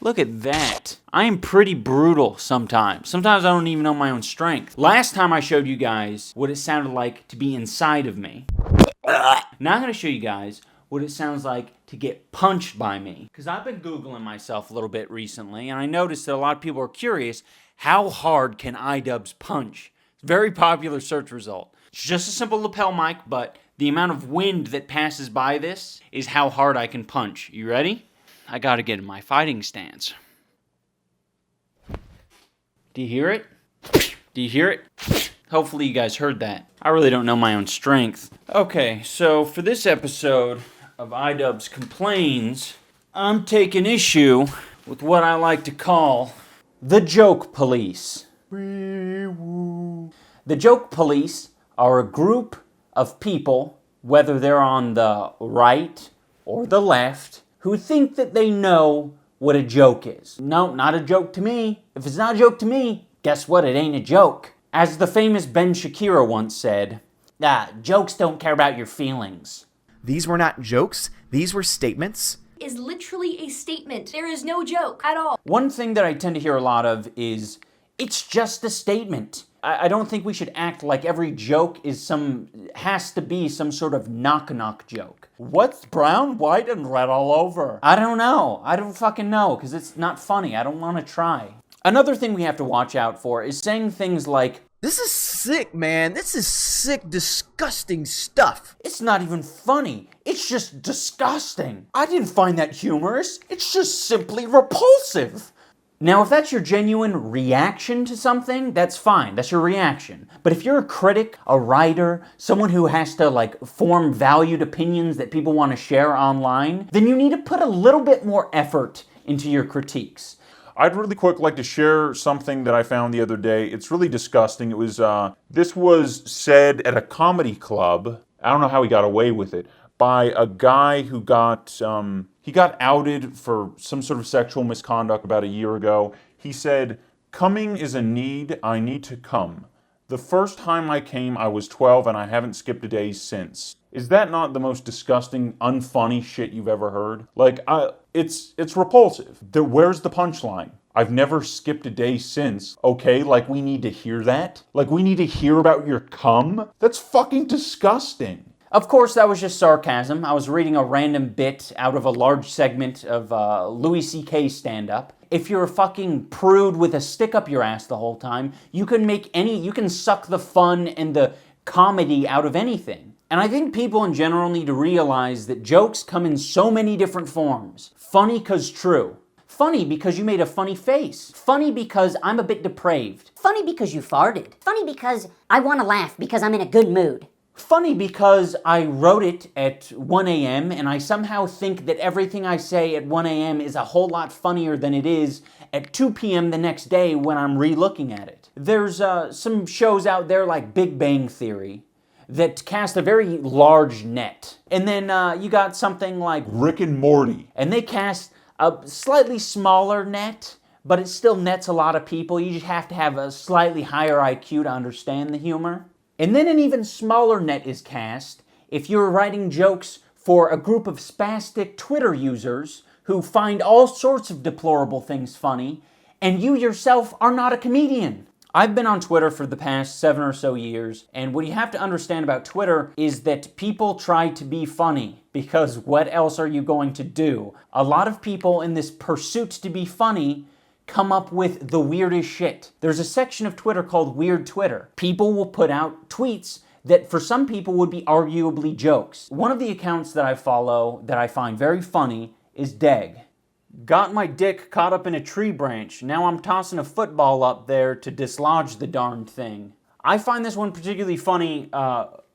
Look at that. I am pretty brutal sometimes. Sometimes I don't even know my own strength. Last time I showed you guys what it sounded like to be inside of me. Now I'm going to show you guys what it sounds like to get punched by me. Because I've been Googling myself a little bit recently, and I noticed that a lot of people are curious, how hard can iDubbbz punch? It's a very popular search result. It's just a simple lapel mic, but the amount of wind that passes by this is how hard I can punch. You ready? I gotta get in my fighting stance. Do you hear it? Do you hear it? Hopefully you guys heard that. I really don't know my own strength. Okay, so for this episode of iDubbbz Complains, I'm taking issue with what I like to call the joke police. The joke police are a group of people, whether they're on the right or the left, who think that they know what a joke is. No, not a joke to me. If it's not a joke to me, guess what? It ain't a joke. As the famous Ben Shakira once said, jokes don't care about your feelings. These were not jokes. These were statements. Is literally a statement. There is no joke at all. One thing that I tend to hear a lot of is, it's just a statement. I don't think we should act like every joke has to be some sort of knock-knock joke. What's brown, white, and red all over? I don't know. I don't fucking know, because it's not funny. I don't want to try. Another thing we have to watch out for is saying things like, This is sick, man. This is sick, disgusting stuff. It's not even funny. It's just disgusting. I didn't find that humorous. It's just simply repulsive. Now, if that's your genuine reaction to something, that's fine. That's your reaction. But if you're a critic, a writer, someone who has to form valued opinions that people want to share online, then you need to put a little bit more effort into your critiques. I'd really quick like to share something that I found the other day. It's really disgusting. It was, this was said at a comedy club. I don't know how he got away with it. By a guy who got, he got outed for some sort of sexual misconduct about a year ago. He said, "Coming is a need, I need to come. The first time I came, I was 12 and I haven't skipped a day since." Is that not the most disgusting, unfunny shit you've ever heard? It's repulsive. Where's the punchline? I've never skipped a day since. Okay, we need to hear that? We need to hear about your cum? That's fucking disgusting. Of course, that was just sarcasm. I was reading a random bit out of a large segment of Louis C.K.'s stand-up. If you're a fucking prude with a stick up your ass the whole time, you can suck the fun and the comedy out of anything. And I think people in general need to realize that jokes come in so many different forms. Funny 'cause true. Funny because you made a funny face. Funny because I'm a bit depraved. Funny because you farted. Funny because I want to laugh because I'm in a good mood. Funny because I wrote it at 1 a.m. and I somehow think that everything I say at 1 a.m. is a whole lot funnier than it is at 2 p.m. the next day when I'm re-looking at it. There's some shows out there like Big Bang Theory that cast a very large net. And then you got something like Rick and Morty. And they cast a slightly smaller net, but it still nets a lot of people. You just have to have a slightly higher IQ to understand the humor. And then an even smaller net is cast if you're writing jokes for a group of spastic Twitter users who find all sorts of deplorable things funny, and you yourself are not a comedian. I've been on Twitter for the past 7 or so years, and what you have to understand about Twitter is that people try to be funny, because what else are you going to do? A lot of people in this pursuit to be funny come up with the weirdest shit. There's a section of Twitter called Weird Twitter. People will put out tweets that for some people would be arguably jokes. One of the accounts that I follow that I find very funny is Deg. Got my dick caught up in a tree branch. Now I'm tossing a football up there to dislodge the darned thing. I find this one particularly funny,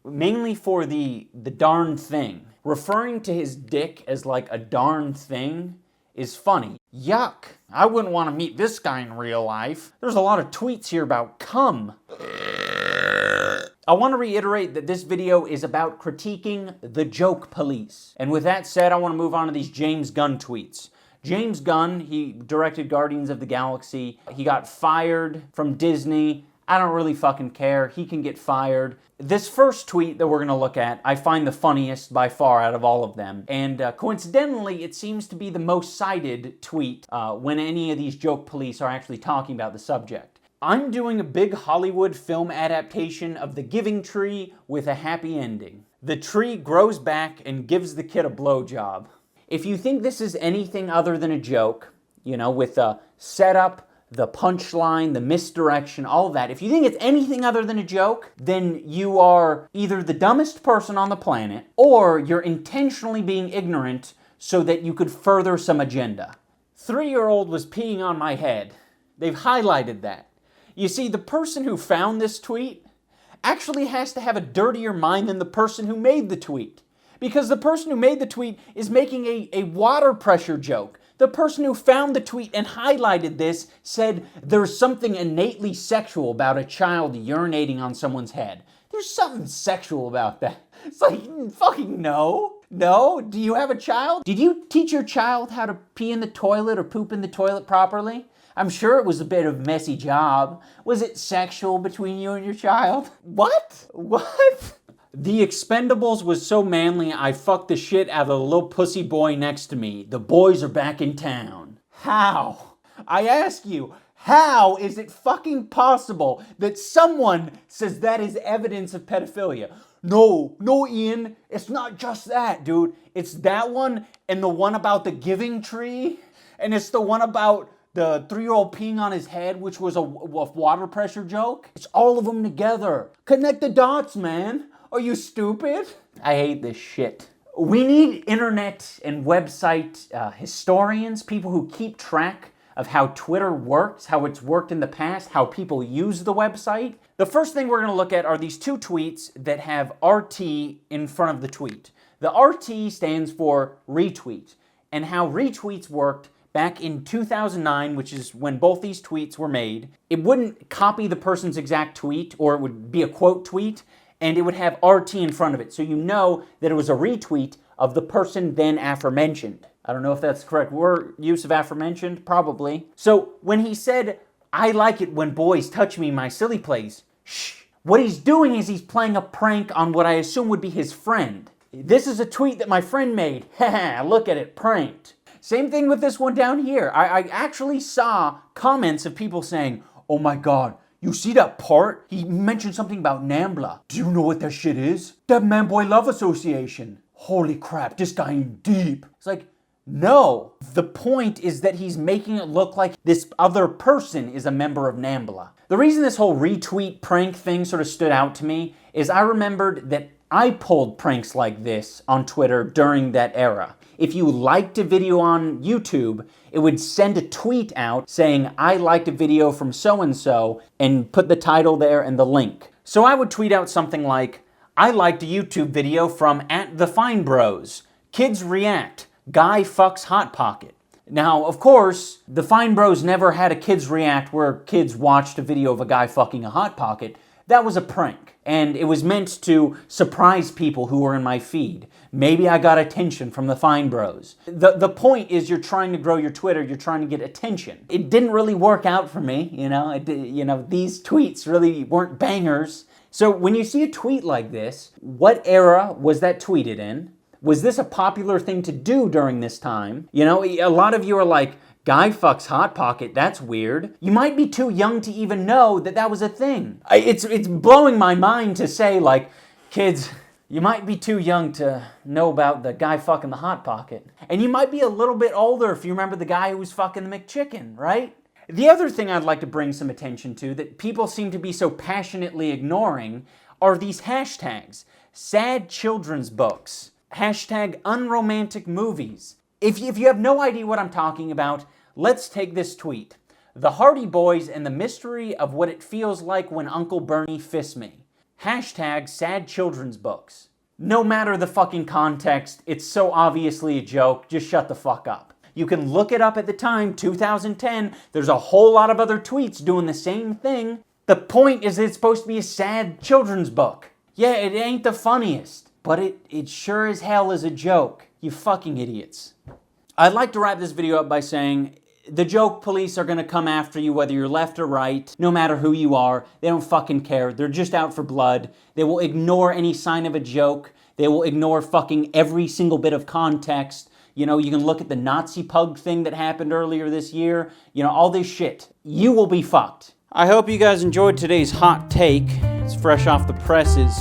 mainly for the darned thing. Referring to his dick as a darned thing is funny. Yuck. I wouldn't want to meet this guy in real life. There's a lot of tweets here about cum. I want to reiterate that this video is about critiquing the joke police. And with that said, I want to move on to these James Gunn tweets. James Gunn, he directed Guardians of the Galaxy. He got fired from Disney I don't really fucking care. He can get fired. This first tweet that we're going to look at, I find the funniest by far out of all of them. And coincidentally, it seems to be the most cited tweet when any of these joke police are actually talking about the subject. I'm doing a big Hollywood film adaptation of The Giving Tree with a happy ending. The tree grows back and gives the kid a blowjob. If you think this is anything other than a joke, you know, with the setup, the punchline, the misdirection, all of that, if you think it's anything other than a joke, then you are either the dumbest person on the planet, or you're intentionally being ignorant so that you could further some agenda. 3-year-old was peeing on my head. They've highlighted that. You see, the person who found this tweet actually has to have a dirtier mind than the person who made the tweet. Because the person who made the tweet is making a water pressure joke. The person who found the tweet and highlighted this said there's something innately sexual about a child urinating on someone's head. There's something sexual about that. It's like, fucking no. No? Do you have a child? Did you teach your child how to pee in the toilet or poop in the toilet properly? I'm sure it was a bit of a messy job. Was it sexual between you and your child? What? What? The Expendables was so manly, I fucked the shit out of the little pussy boy next to me. The boys are back in town. How? I ask you, how is it fucking possible that someone says that is evidence of pedophilia? No, Ian, it's not just that, dude. It's that one and the one about the giving tree, and it's the one about the 3-year-old peeing on his head, which was a water pressure joke. It's all of them together. Connect the dots, man. Are you stupid? I hate this shit. We need internet and website historians, people who keep track of how Twitter works, how it's worked in the past, how people use the website. The first thing we're going to look at are these 2 tweets that have RT in front of the tweet. The RT stands for retweet, and how retweets worked back in 2009, which is when both these tweets were made. It wouldn't copy the person's exact tweet, or it would be a quote tweet, and it would have RT in front of it, so you know that it was a retweet of the person then aforementioned. I don't know if that's the correct use of aforementioned, probably. So when he said, I like it when boys touch me in my silly place, shh, what he's doing is he's playing a prank on what I assume would be his friend. This is a tweet that my friend made. Haha, look at it, pranked. Same thing with this one down here. I actually saw comments of people saying, oh my god, you see that part? He mentioned something about NAMBLA. Do you know what that shit is? That Man-Boy Love Association. Holy crap, this guy in deep. It's like, no. The point is that he's making it look like this other person is a member of NAMBLA. The reason this whole retweet prank thing sort of stood out to me is I remembered that I pulled pranks like this on Twitter during that era. If you liked a video on YouTube, it would send a tweet out saying, I liked a video from so-and-so, and put the title there and the link. So I would tweet out something like, I liked a YouTube video from @TheFineBros. Kids react. Guy fucks Hot Pocket. Now, of course, the Fine Bros never had a kids react where kids watched a video of a guy fucking a Hot Pocket. That was a prank. And it was meant to surprise people who were in my feed. Maybe I got attention from the Fine Bros. The point is you're trying to grow your Twitter, you're trying to get attention. It didn't really work out for me, these tweets really weren't bangers. So when you see a tweet like this, what era was that tweeted in? Was this a popular thing to do during this time? A lot of you are like, guy fucks Hot Pocket, that's weird. You might be too young to even know that that was a thing. It's blowing my mind to say, like, kids, you might be too young to know about the guy fucking the Hot Pocket. And you might be a little bit older if you remember the guy who was fucking the McChicken, right? The other thing I'd like to bring some attention to that people seem to be so passionately ignoring are these hashtags. Sad children's books. Hashtag unromantic movies. If you have no idea what I'm talking about, let's take this tweet. The Hardy Boys and the mystery of what it feels like when Uncle Bernie fists me. Hashtag sad children's books. No matter the fucking context, it's so obviously a joke, just shut the fuck up. You can look it up at the time, 2010, there's a whole lot of other tweets doing the same thing. The point is it's supposed to be a sad children's book. Yeah, it ain't the funniest, but it sure as hell is a joke. You fucking idiots. I'd like to wrap this video up by saying, The joke police are gonna come after you whether you're left or right, no matter who you are. They don't fucking care. They're just out for blood. They will ignore any sign of a joke. They will ignore fucking every single bit of context. You know, you can look at the Nazi pug thing that happened earlier this year. You know, all this shit. You will be fucked. I hope you guys enjoyed today's hot take. It's fresh off the presses.